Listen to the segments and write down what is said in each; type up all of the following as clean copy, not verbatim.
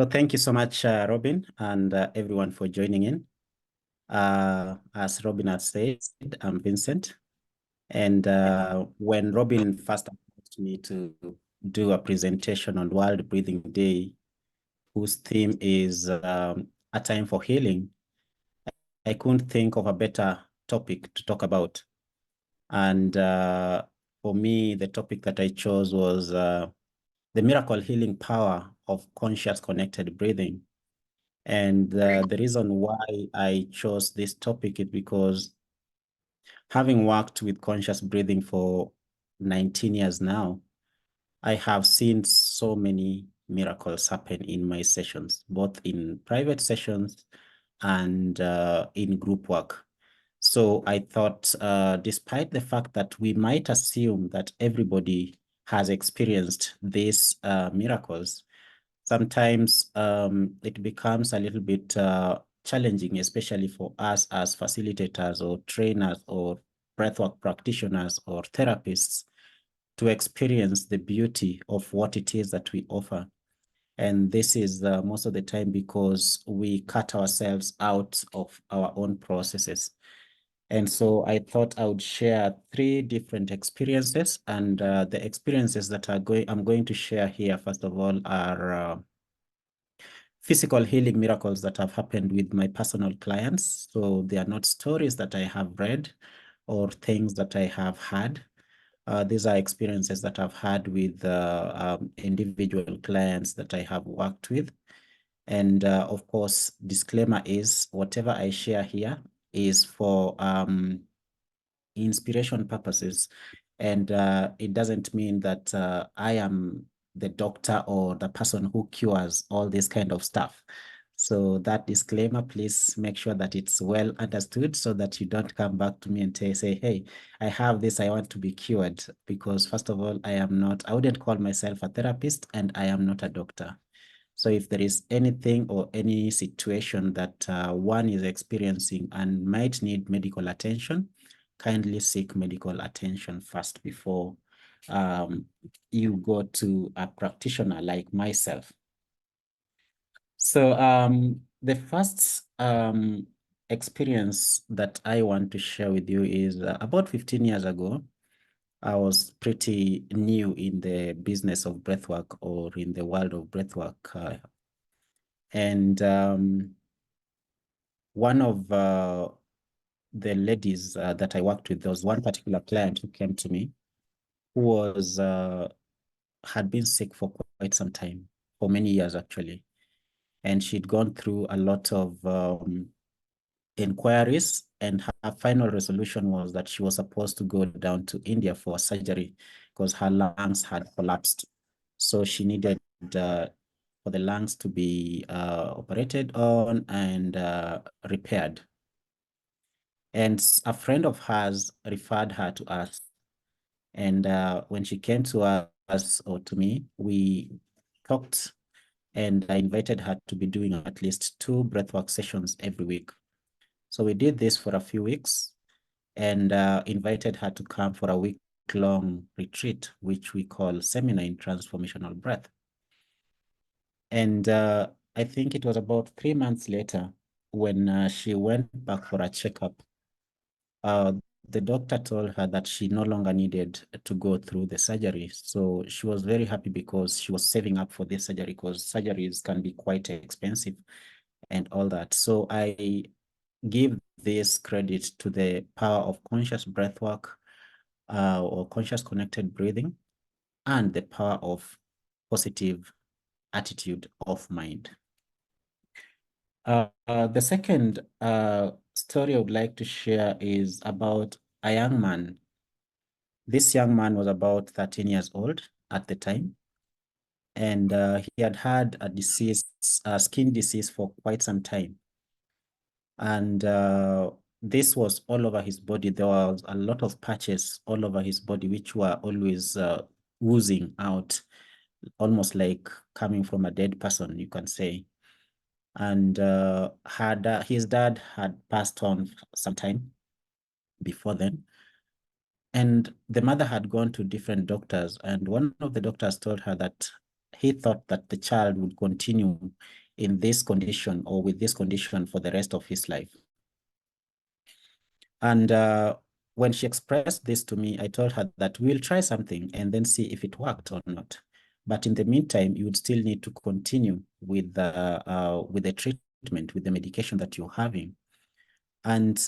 So thank you so much, Robin, and everyone for joining in. As Robin has said, I'm Vincent. And when Robin first asked me to do a presentation on World Breathing Day, whose theme is A Time for Healing, I couldn't think of a better topic to talk about. And for me, the topic that I chose was the miracle healing power of conscious connected breathing. And the reason why I chose this topic is because having worked with conscious breathing for 19 years now, I have seen so many miracles happen in my sessions, both in private sessions and in group work. So I thought, despite the fact that we might assume that everybody has experienced these miracles, sometimes it becomes a little bit challenging, especially for us as facilitators or trainers or breathwork practitioners or therapists, to experience the beauty of what it is that we offer. And this is most of the time because we cut ourselves out of our own processes. And so I thought I would share 3 different experiences, and the experiences that I'm going to share here, first of all, are physical healing miracles that have happened with my personal clients. So they are not stories that I have read or things that I have had. These are experiences that I've had with individual clients that I have worked with. And of course, disclaimer is whatever I share here is for inspiration purposes. And it doesn't mean that I am the doctor or the person who cures all this kind of stuff. So that disclaimer, please make sure that it's well understood so that you don't come back to me and say, hey, I have this, I want to be cured. Because first of all, I wouldn't call myself a therapist, and I am not a doctor. So if there is anything or any situation that one is experiencing and might need medical attention, kindly seek medical attention first before you go to a practitioner like myself. So the first experience that I want to share with you is about 15 years ago. I was pretty new in the business of breathwork, or in the world of breathwork. And one of the ladies that I worked with, there was one particular client who came to me who was had been sick for quite some time, for many years actually. And she'd gone through a lot of inquiries, and her final resolution was that she was supposed to go down to India for surgery because her lungs had collapsed. So she needed for the lungs to be operated on and repaired. And a friend of hers referred her to us. And when she came to us, or to me, we talked, and I invited her to be doing at least 2 breathwork sessions every week. So we did this for a few weeks, and invited her to come for a week-long retreat, which we call Seminar in Transformational Breath. And I think it was about 3 months later when she went back for a checkup. The doctor told her that she no longer needed to go through the surgery. So she was very happy because she was saving up for this surgery, because surgeries can be quite expensive and all that. So I give this credit to the power of conscious breathwork or conscious connected breathing, and the power of positive attitude of mind. The second story I would like to share is about a young man. This young man was about 13 years old at the time, and he had had a disease, a skin disease, for quite some time. And this was all over his body. There was a lot of patches all over his body, which were always oozing out, almost like coming from a dead person, you can say. And his dad had passed on some time before then. And the mother had gone to different doctors, and one of the doctors told her that he thought that the child would continue in this condition or with this condition for the rest of his life. And when she expressed this to me, I told her that we'll try something and then see if it worked or not. But in the meantime, you would still need to continue with the treatment, with the medication that you're having. And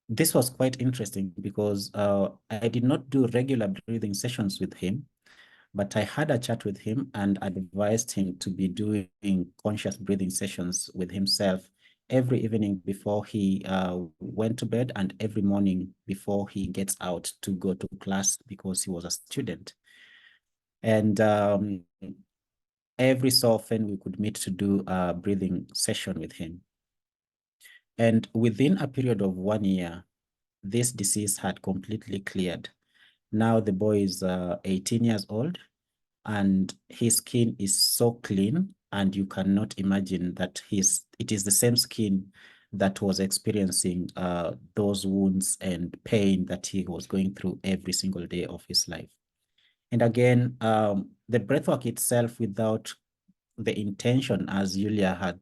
this was quite interesting because I did not do regular breathing sessions with him, but I had a chat with him and advised him to be doing conscious breathing sessions with himself every evening before he went to bed and every morning before he gets out to go to class because he was a student. And every so often we could meet to do a breathing session with him. And within a period of 1 year, this disease had completely cleared. Now the boy is 18 years old and his skin is so clean, and you cannot imagine that it is the same skin that was experiencing those wounds and pain that he was going through every single day of his life. And again, the breathwork itself without the intention, as Julia had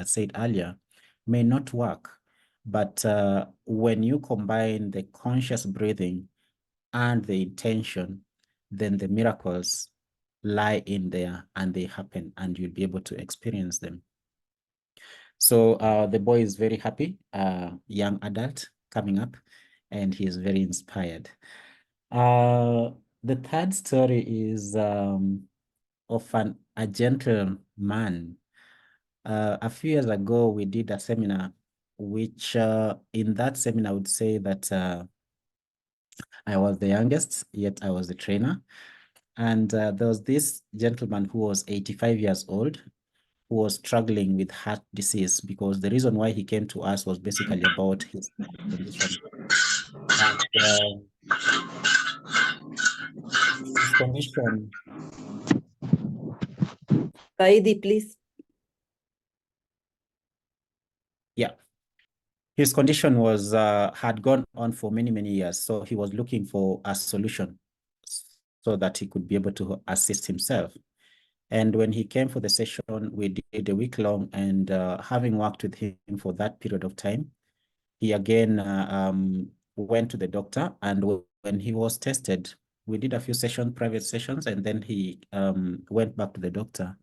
said earlier, may not work. But when you combine the conscious breathing and the intention, then the miracles lie in there and they happen and you'll be able to experience them. So the boy is very happy, young adult coming up, and he is very inspired. The third story is of a gentleman. A few years ago, we did a seminar, which in that seminar, I would say that I was the youngest, yet I was the trainer. And there was this gentleman who was 85 years old, who was struggling with heart disease, because the reason why he came to us was basically about his condition. And, his condition. Saidi, please. Yeah. His condition was had gone on for many, many years. So he was looking for a solution so that he could be able to assist himself. And when he came for the session, we did a week long, and having worked with him for that period of time, he again went to the doctor, and when he was tested, we did a few private sessions, and then he went back to the doctor.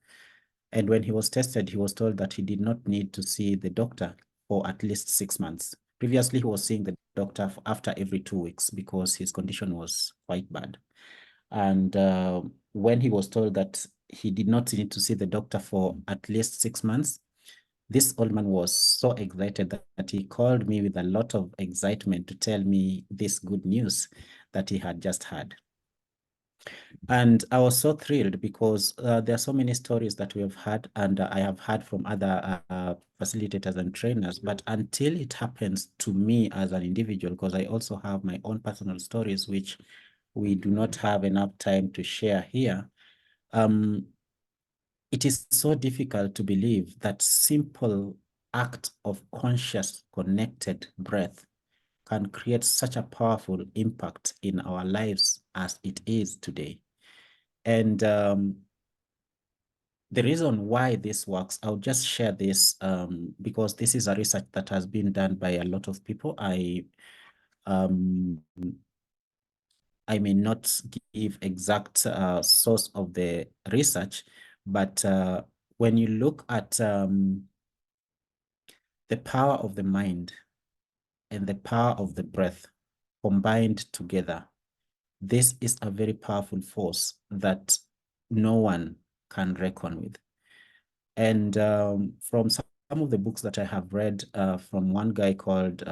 And when he was tested, he was told that he did not need to see the doctor for at least 6 months. Previously, he was seeing the doctor after every 2 weeks because his condition was quite bad. And when he was told that he did not need to see the doctor for at least 6 months, this old man was so excited that he called me with a lot of excitement to tell me this good news that he had just had. And I was so thrilled because there are so many stories that we have had, and I have heard from other facilitators and trainers, but until it happens to me as an individual, because I also have my own personal stories, which we do not have enough time to share here, it is so difficult to believe that simple act of conscious connected breath can create such a powerful impact in our lives as it is today. And the reason why this works, I'll just share this because this is a research that has been done by a lot of people. I may not give exact source of the research, but when you look at the power of the mind and the power of the breath combined together, this is a very powerful force that no one can reckon with. And from some of the books that I have read from one guy called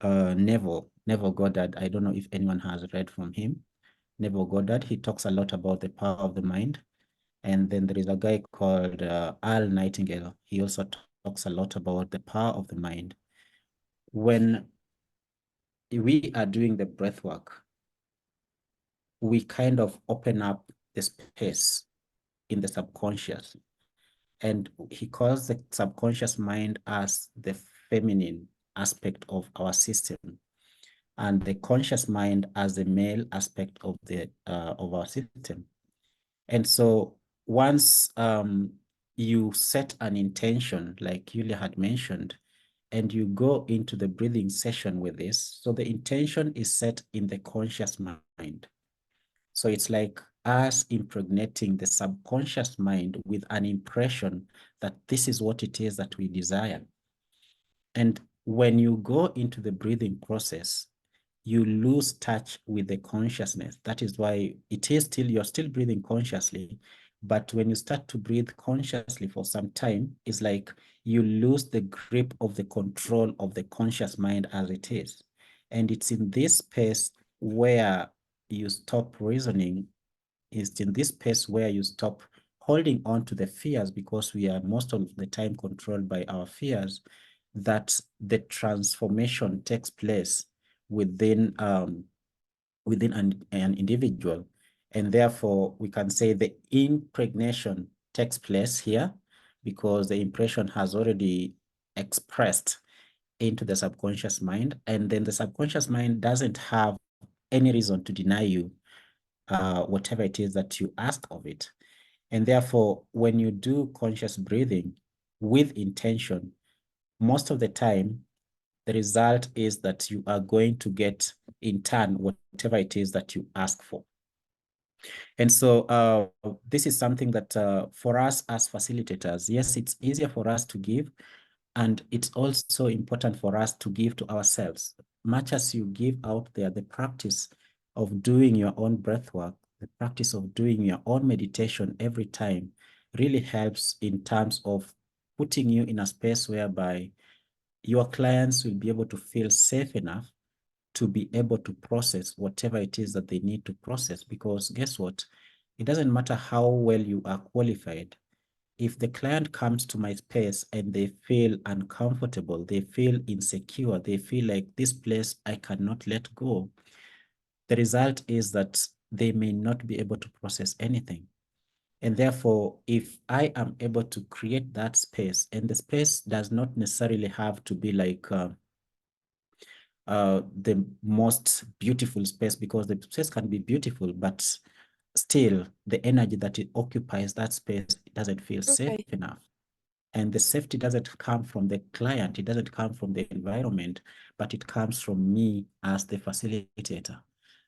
Neville Goddard, I don't know if anyone has read from him. Neville Goddard, he talks a lot about the power of the mind. And then there is a guy called Al Nightingale. He also talks a lot about the power of the mind. When we are doing the breath work, we kind of open up the space in the subconscious. And he calls the subconscious mind as the feminine aspect of our system, and the conscious mind as the male aspect of our system. And so once you set an intention, like Yulia had mentioned, and you go into the breathing session with this, so the intention is set in the conscious mind. So it's like us impregnating the subconscious mind with an impression that this is what it is that we desire. And when you go into the breathing process, you lose touch with the consciousness. That is why it is still, you're still breathing consciously. But when you start to breathe consciously for some time, it's like you lose the grip of the control of the conscious mind as it is. And it's in this space where you stop reasoning. It's in this space where you stop holding on to the fears, because we are most of the time controlled by our fears, that the transformation takes place within an individual. And therefore, we can say the impregnation takes place here, because the impression has already expressed into the subconscious mind. And then the subconscious mind doesn't have any reason to deny you whatever it is that you ask of it. And therefore, when you do conscious breathing with intention, most of the time, the result is that you are going to get in turn whatever it is that you ask for. And so this is something that for us as facilitators, yes, it's easier for us to give, and it's also important for us to give to ourselves. Much as you give out there, the practice of doing your own breath work, the practice of doing your own meditation every time really helps in terms of putting you in a space whereby your clients will be able to feel safe enough to be able to process whatever it is that they need to process. Because guess what? It doesn't matter how well you are qualified. If the client comes to my space and they feel uncomfortable, they feel insecure, they feel like this place I cannot let go, the result is that they may not be able to process anything. And therefore, if I am able to create that space, and the space does not necessarily have to be like the most beautiful space, because the space can be beautiful, but still the energy that it occupies that space, it doesn't feel safe enough. And the safety doesn't come from the client, it doesn't come from the environment, but it comes from me as the facilitator.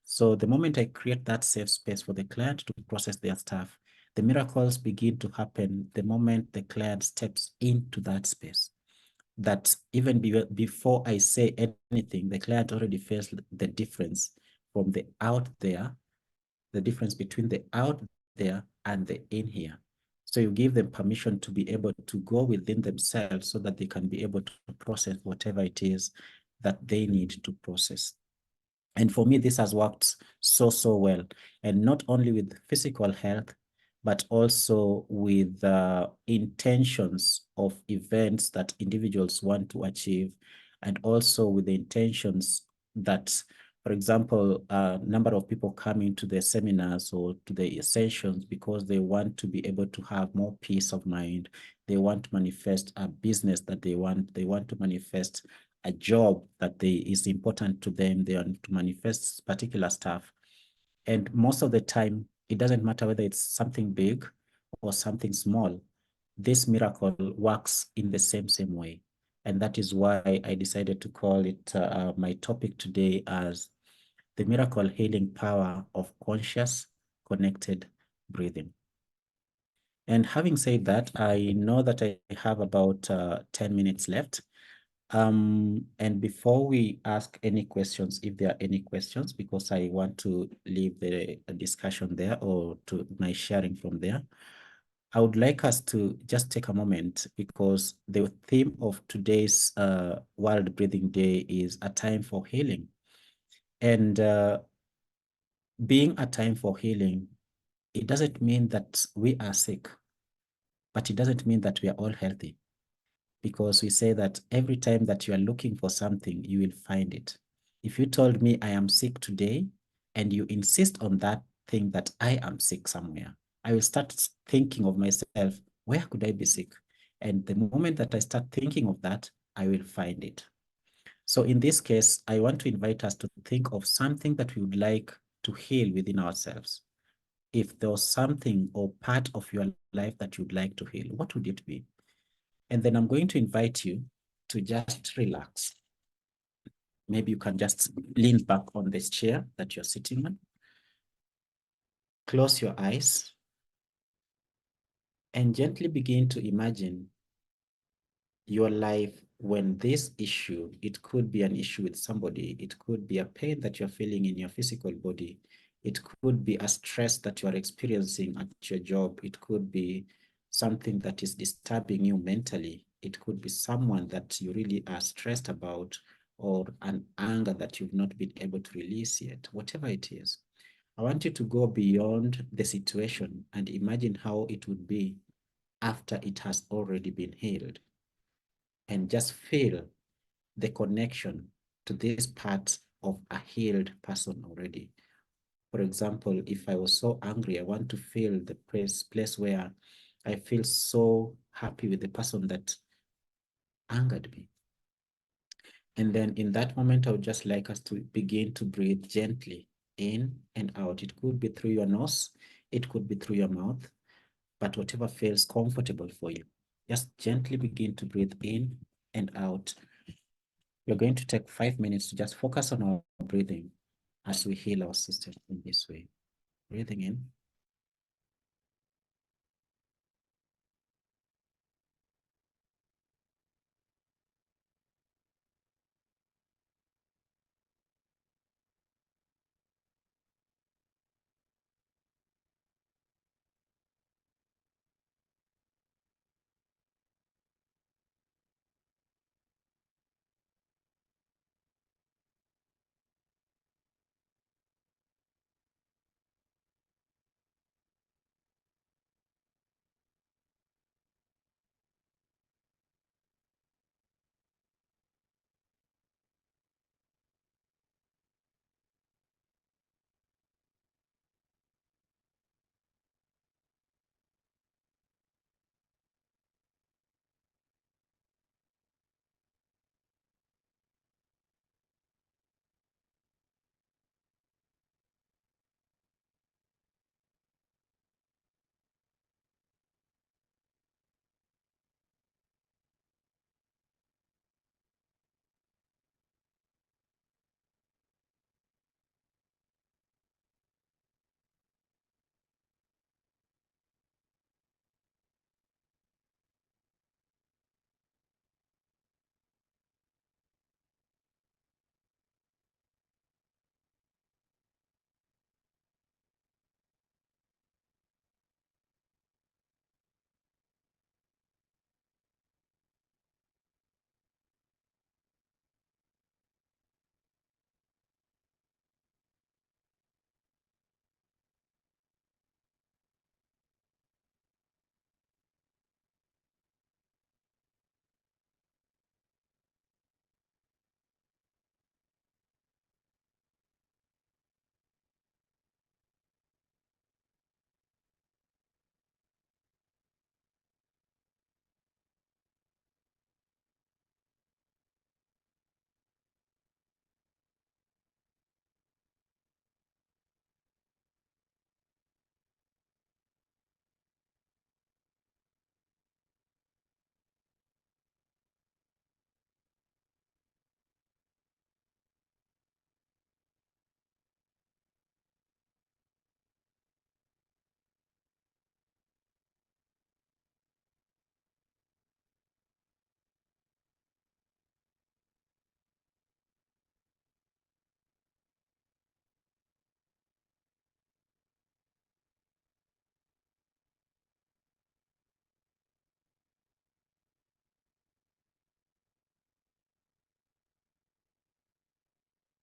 So the moment I create that safe space for the client to process their stuff, the miracles begin to happen the moment the client steps into that space. That even before I say anything, the client already feels the difference from the out there, the difference between the out there and the in here. So you give them permission to be able to go within themselves so that they can be able to process whatever it is that they need to process. And for me, this has worked so well. And not only with physical health, but also with intentions of events that individuals want to achieve, and also with the intentions that, for example, a number of people come into the seminars or to the sessions because they want to be able to have more peace of mind. They want to manifest a business that they want. They want to manifest a job that is important to them. They want to manifest particular stuff. And most of the time, it doesn't matter whether it's something big or something small. This miracle works in the same way. And that is why I decided to call it my topic today as the miracle healing power of conscious connected breathing. And having said that, I know that I have about 10 minutes left. And before we ask any questions, if there are any questions, because I want to leave the discussion there or to my sharing from there, I would like us to just take a moment, because the theme of today's World Breathing Day is a time for healing. And being a time for healing, it doesn't mean that we are sick, but it doesn't mean that we are all healthy. Because we say that every time that you are looking for something, you will find it. If you told me I am sick today and you insist on that thing that I am sick somewhere, I will start thinking of myself, where could I be sick? And the moment that I start thinking of that, I will find it. So in this case, I want to invite us to think of something that we would like to heal within ourselves. if there was something or part of your life that you'd like to heal, what would it be? And then I'm going to invite you to just relax. Maybe you can just lean back on this chair that you're sitting on. Close your eyes and gently begin to imagine your life when this issue, it could be an issue with somebody, it could be a pain that you're feeling in your physical body, it could be a stress that you are experiencing at your job, it could be something that is disturbing you mentally, it could be someone that you really are stressed about, or an anger that you've not been able to release yet. Whatever it is, I want you to go beyond the situation and imagine how it would be after it has already been healed, and just feel the connection to this part of a healed person already. For example, if I was so angry, I want to feel the place where I feel so happy with the person that angered me. And then in that moment, I would just like us to begin to breathe gently in and out. It could be through your nose, it could be through your mouth, but whatever feels comfortable for you. Just gently begin to breathe in and out. We're going to take 5 minutes to just focus on our breathing as we heal our system in this way. Breathing in.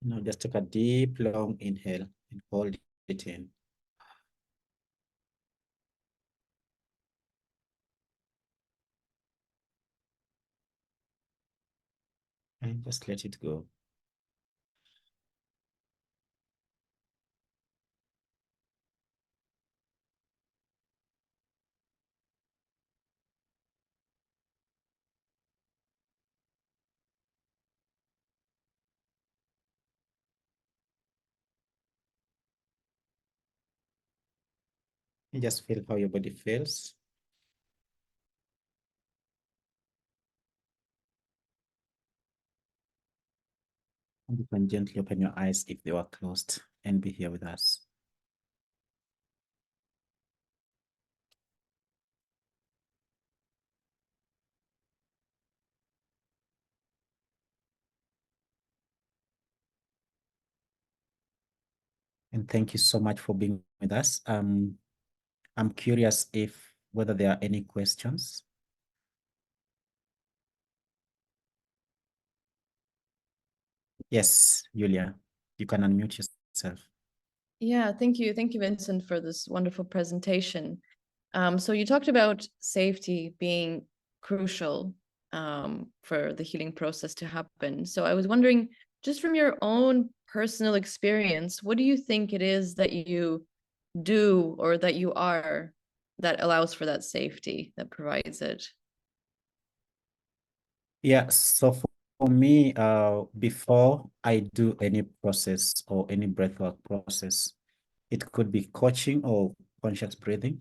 Now just take a deep, long inhale and hold it in. And just let it go. You just feel how your body feels. And you can gently open your eyes if they were closed and be here with us. And thank you so much for being with us. I'm curious if whether there are any questions. Yes, Julia, you can unmute yourself. Yeah, thank you. Thank you, Vincent, for this wonderful presentation. So you talked about safety being crucial for the healing process to happen. So I was wondering, just from your own personal experience, what do you think it is that you do or that you are that allows for that safety, that provides it? Yeah, so for me, before I do any process or any breathwork process, it could be coaching or conscious breathing.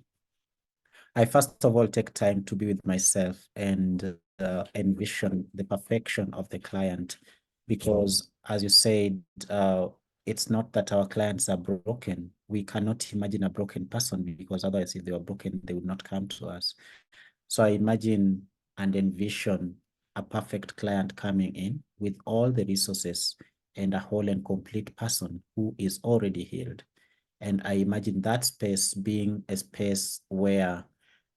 I first of all take time to be with myself and envision the perfection of the client, because as you said, it's not that our clients are broken. We cannot imagine a broken person, because otherwise if they were broken, they would not come to us. So I imagine and envision a perfect client coming in with all the resources and a whole and complete person who is already healed. And I imagine that space being a space where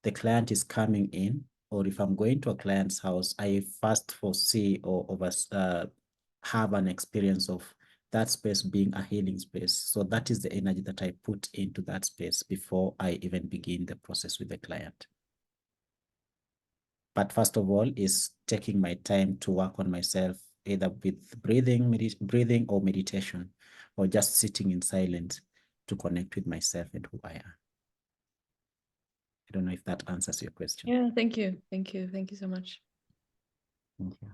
the client is coming in, or if I'm going to a client's house, I first foresee or have an experience of that space being a healing space. So that is the energy that I put into that space before I even begin the process with the client. But first of all is taking my time to work on myself, either with breathing or meditation, or just sitting in silence to connect with myself and who I am. I don't know if that answers your question. Yeah, thank you. Thank you. Thank you so much. Thank you.